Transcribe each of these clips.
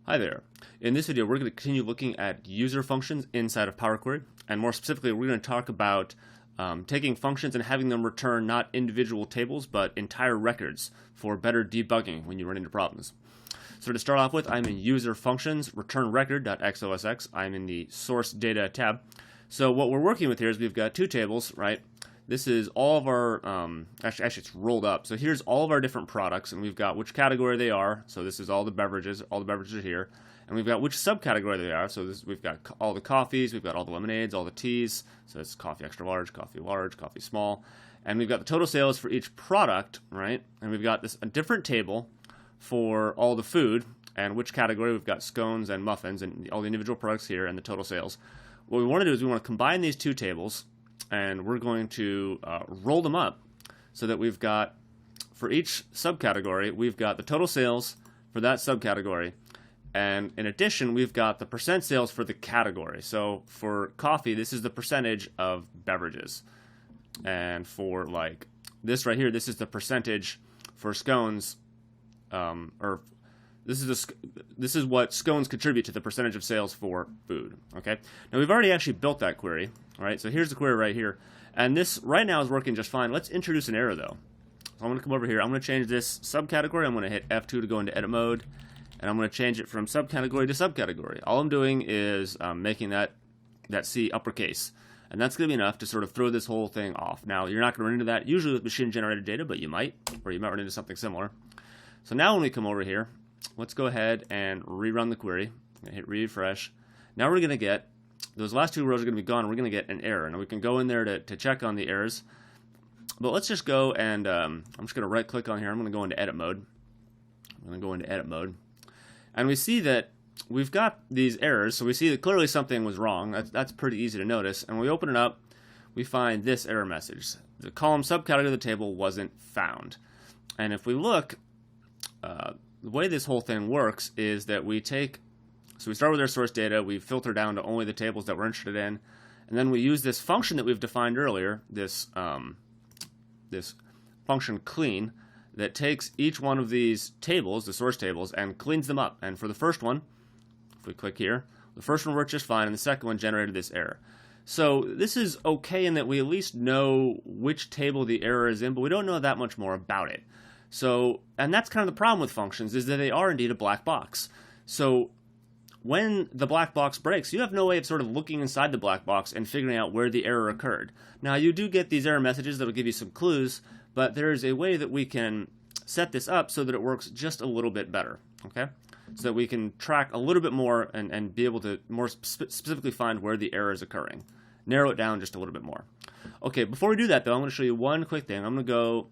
Hi there. In this video, we're going to continue looking at user functions inside of Power Query, and more specifically, we're going to talk about taking functions and having them return not individual tables, but entire records for better debugging when you run into problems. So to start off with, I'm in User Functions, Return Record.xosx. I'm in the Source Data tab. So what we're working with here is we've got two tables, right? This is all of our, actually it's rolled up. So here's all of our different products, and we've got which category they are. So this is all the beverages are here. And we've got which subcategory they are. So we've got all the coffees, we've got all the lemonades, all the teas. So it's coffee extra large, coffee small. And we've got the total sales for each product, right? And we've got a different table for all the food, and which category we've got scones and muffins, and all the individual products here, and the total sales. What we want to do is we want to combine these two tables, and we're going to roll them up so that we've got, for each subcategory, we've got the total sales for that subcategory. And in addition, we've got the percent sales for the category. So for coffee, this is the percentage of beverages. And for like this right here, this is the percentage for scones, this is what scones contribute to the percentage of sales for food. Okay. Now we've already actually built that query. All right. So here's the query right here, and this right now is working just fine. Let's introduce an error though. So I'm going to come over here. I'm going to change this subcategory. I'm going to hit F2 to go into edit mode, and I'm going to change it from subcategory to subcategory. All I'm doing is making that C uppercase, and that's going to be enough to sort of throw this whole thing off. Now you're not going to run into that usually with machine generated data, but you might, or you might run into something similar. So now when we come over here, let's go ahead and rerun the query. I'm going to hit refresh. Now we're going to get, those last two rows are going to be gone. We're going to get an error. Now we can go in there to check on the errors. But let's just go and, I'm just going to right click on here. I'm going to go into edit mode. And we see that we've got these errors. So we see that clearly something was wrong. That's pretty easy to notice. And when we open it up, we find this error message. The column subcategory of the table wasn't found. And if we look, the way this whole thing works is that we start with our source data, we filter down to only the tables that we're interested in, and then we use this function that we've defined earlier, this function clean, that takes each one of these tables, the source tables, and cleans them up. And for the first one, if we click here, the first one worked just fine, and the second one generated this error. So this is okay in that we at least know which table the error is in, but we don't know that much more about it. So, and that's kind of the problem with functions, is that they are indeed a black box. So when the black box breaks, you have no way of sort of looking inside the black box and figuring out where the error occurred. Now, you do get these error messages that will give you some clues, but there is a way that we can set this up so that it works just a little bit better, okay? So that we can track a little bit more and be able to more specifically find where the error is occurring. Narrow it down just a little bit more. Okay, before we do that, though, I'm going to show you one quick thing. I'm going to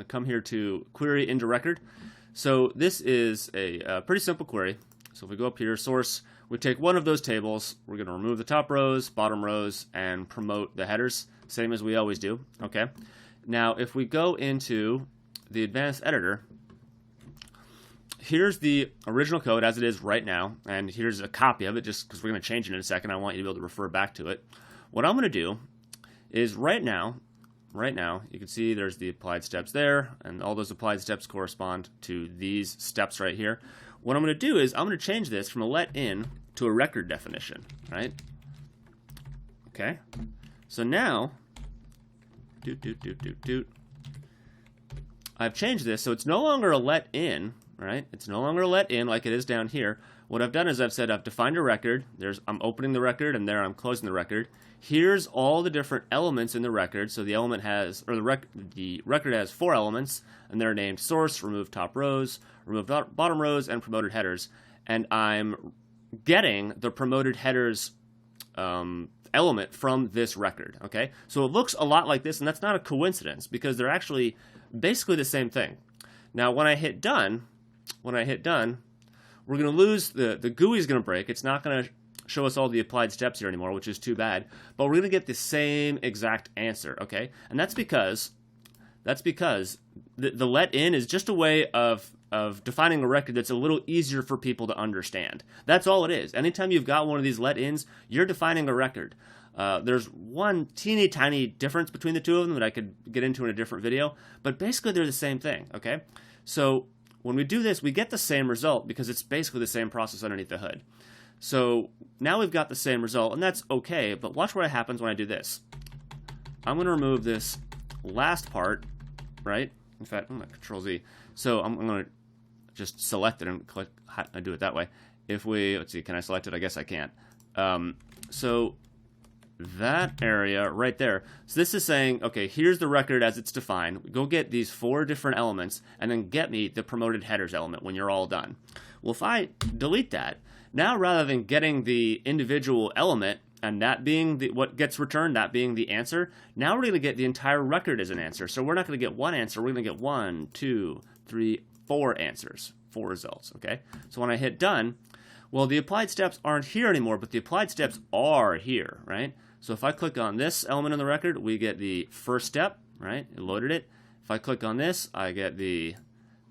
come here to query into record. So this is a pretty simple query. So if we go up here, source, we take one of those tables, we're going to remove the top rows, bottom rows, and promote the headers, same as we always do. Okay. Now if we go into the advanced editor, here's the original code as it is right now, and here's a copy of it just because we're going to change it in a second. I want you to be able to refer back to it. What I'm going to do is right now, you can see there's the applied steps there, and all those applied steps correspond to these steps right here. What I'm going to do is I'm going to change this from a let in to a record definition, right? Okay. So now, I've changed this, so it's no longer a let in, right? It's no longer a let in like it is down here. What I've done is I've said I've defined a record. I'm opening the record, and there I'm closing the record. Here's all the different elements in the record. So the element has, or the record has 4 elements, and they're named source, remove top rows, remove bottom rows, and promoted headers. And I'm getting the promoted headers element from this record. Okay, so it looks a lot like this, and that's not a coincidence because they're actually basically the same thing. Now, when I hit done, we're going to lose the GUI is going to break. It's not going to show us all the applied steps here anymore, which is too bad. But we're going to get the same exact answer, okay? And that's because the let in is just a way of defining a record that's a little easier for people to understand. That's all it is. Anytime you've got one of these let ins, you're defining a record. There's one teeny tiny difference between the two of them that I could get into in a different video, but basically they're the same thing, okay? So when we do this, we get the same result because it's basically the same process underneath the hood. So now we've got the same result, and that's okay, but watch what happens when I do this. I'm going to remove this last part, right? In fact, I'm going to Control Z. So I'm going to just select it and click. I do it that way. If we, let's see, can I select it? I guess I can't. So that area right there. So this is saying, okay, here's the record as it's defined. Go get these 4 different elements and then get me the promoted headers element when you're all done. Well, if I delete that, now rather than getting the individual element and that being what gets returned, that being the answer, now we're going to get the entire record as an answer. So we're not going to get one answer. We're going to get 1, 2, 3, 4 answers, 4 results, okay? So when I hit done, well, the applied steps aren't here anymore, but the applied steps are here, right? So if I click on this element in the record, we get the first step, right? It loaded it. If I click on this, I get the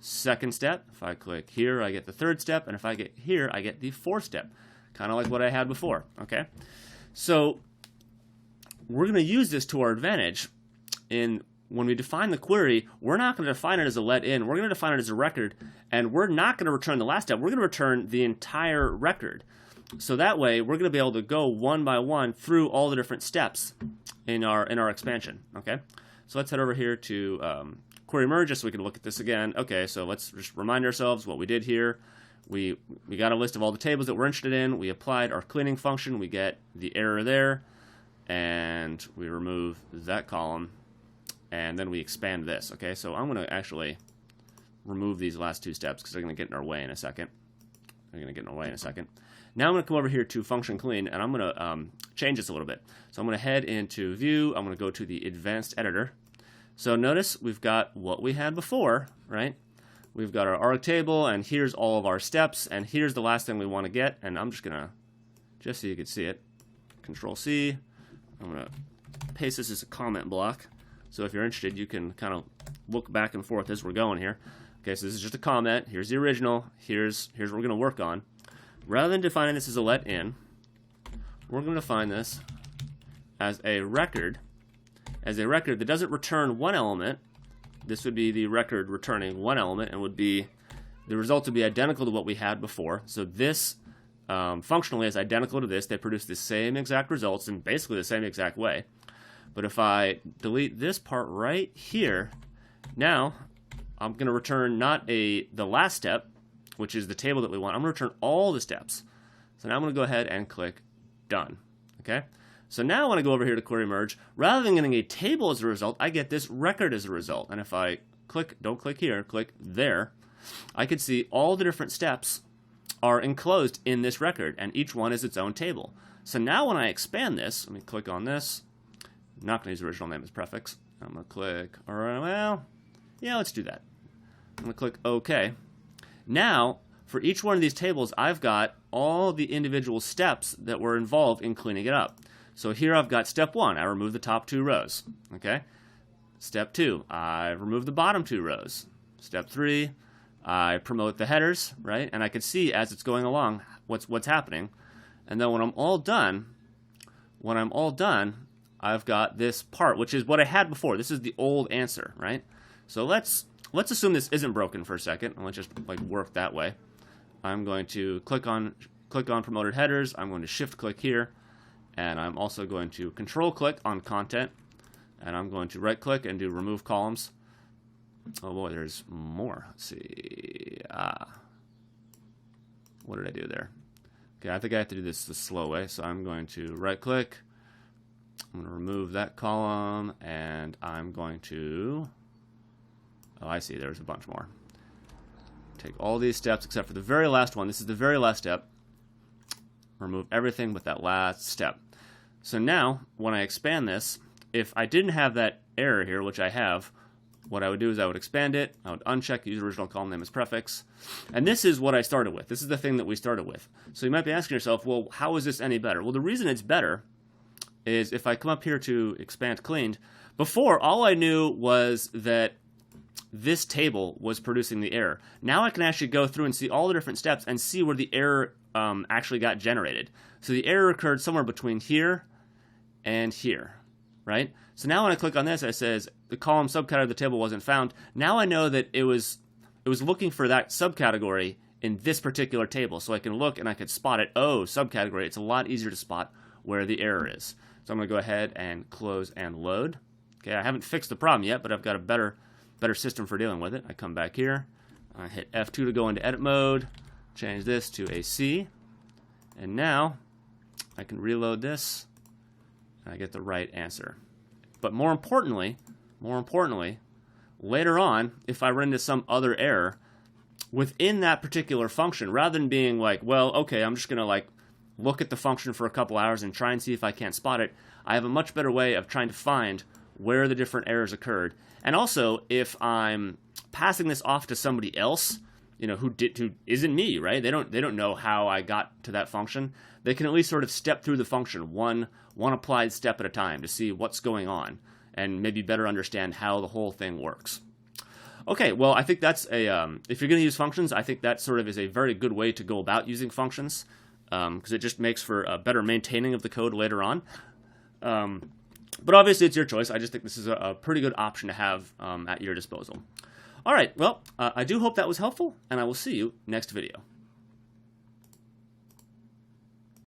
second step. If I click here, I get the third step. And if I get here, I get the 4th step. Kind of like what I had before, okay? So we're going to use this to our advantage. When we define the query, we're not going to define it as a let in. We're going to define it as a record, and we're not going to return the last step. We're going to return the entire record. So that way, we're going to be able to go one by one through all the different steps in our expansion. Okay, so let's head over here to query merge just so we can look at this again. Okay, so let's just remind ourselves what we did here. We got a list of all the tables that we're interested in. We applied our cleaning function. We get the error there, and we remove that column, and then we expand this. Okay, so I'm going to actually remove these last 2 steps because they're going to get in our way in a second. Now I'm going to come over here to function clean, and I'm going to change this a little bit. So I'm going to head into view. I'm going to go to the advanced editor. So notice we've got what we had before, right? We've got our arg table, and here's all of our steps, and here's the last thing we want to get. And I'm just going to, just so you can see it, Control C. I'm going to paste this as a comment block. So if you're interested, you can kind of look back and forth as we're going here. Okay, so this is just a comment. Here's the original. Here's what we're going to work on. Rather than defining this as a let in, we're going to define this as a record that doesn't return one element. This would be the record returning one element, and the results would be identical to what we had before. So this functionally is identical to this. They produce the same exact results in basically the same exact way. But if I delete this part right here, now I'm going to return not the last step, which is the table that we want. I'm going to return all the steps. So now I'm going to go ahead and click Done. Okay? So now when I go over here to Query Merge, rather than getting a table as a result, I get this record as a result. And if I don't click here, click there, I can see all the different steps are enclosed in this record, and each one is its own table. So now when I expand this, let me click on this. I'm not going to use the original name as prefix. I'm going to click, all right, well, yeah, let's do that. I'm going to click OK. Now, for each one of these tables, I've got all the individual steps that were involved in cleaning it up. So here I've got step 1, I remove the top 2 rows. Okay. Step 2, I remove the bottom 2 rows. Step 3, I promote the headers, right? And I can see as it's going along what's happening. And then when I'm all done, I've got this part, which is what I had before. This is the old answer, right? So let's assume this isn't broken for a second, and let's just work that way. I'm going to click on promoted headers. I'm going to shift click here, and I'm also going to control click on content, and I'm going to right click and do remove columns. Oh boy, there's more. Let's see. What did I do there? Okay, I think I have to do this the slow way. So I'm going to right click. I'm going to remove that column, and I'm going to, oh, I see, there's a bunch more. Take all these steps except for the very last one. This is the very last step. Remove everything but that last step. So now, when I expand this, if I didn't have that error here, which I have, what I would do is I would expand it, I would uncheck use original column name as prefix, and this is what I started with. This is the thing that we started with. So you might be asking yourself, well, how is this any better? Well, the reason it's better is if I come up here to expand cleaned, before all I knew was that this table was producing the error. Now I can actually go through and see all the different steps and see where the error actually got generated. So the error occurred somewhere between here and here, right? So now when I click on this, it says the column subcategory of the table wasn't found. Now I know that it was it was looking for that subcategory in this particular table. So I can look and I can spot it. Oh, subcategory. It's a lot easier to spot where the error is. So I'm going to go ahead and close and load. Okay, I haven't fixed the problem yet, but I've got a better system for dealing with it. I come back here. I hit F2 to go into edit mode. Change this to a C. And now I can reload this. And I get the right answer. But more importantly, later on, if I run into some other error, within that particular function, rather than being like, well, okay, I'm just going to like look at the function for a couple hours and try and see if I can't spot it, I have a much better way of trying to find where the different errors occurred. And also, if I'm passing this off to somebody else, you know, who isn't me, right? They don't know how I got to that function. They can at least sort of step through the function one applied step at a time to see what's going on and maybe better understand how the whole thing works. Okay, well, I think that's if you're going to use functions, I think that sort of is a very good way to go about using functions, because it just makes for a better maintaining of the code later on. But obviously it's your choice. I just think this is a pretty good option to have at your disposal. All right, well, I do hope that was helpful, and I will see you next video.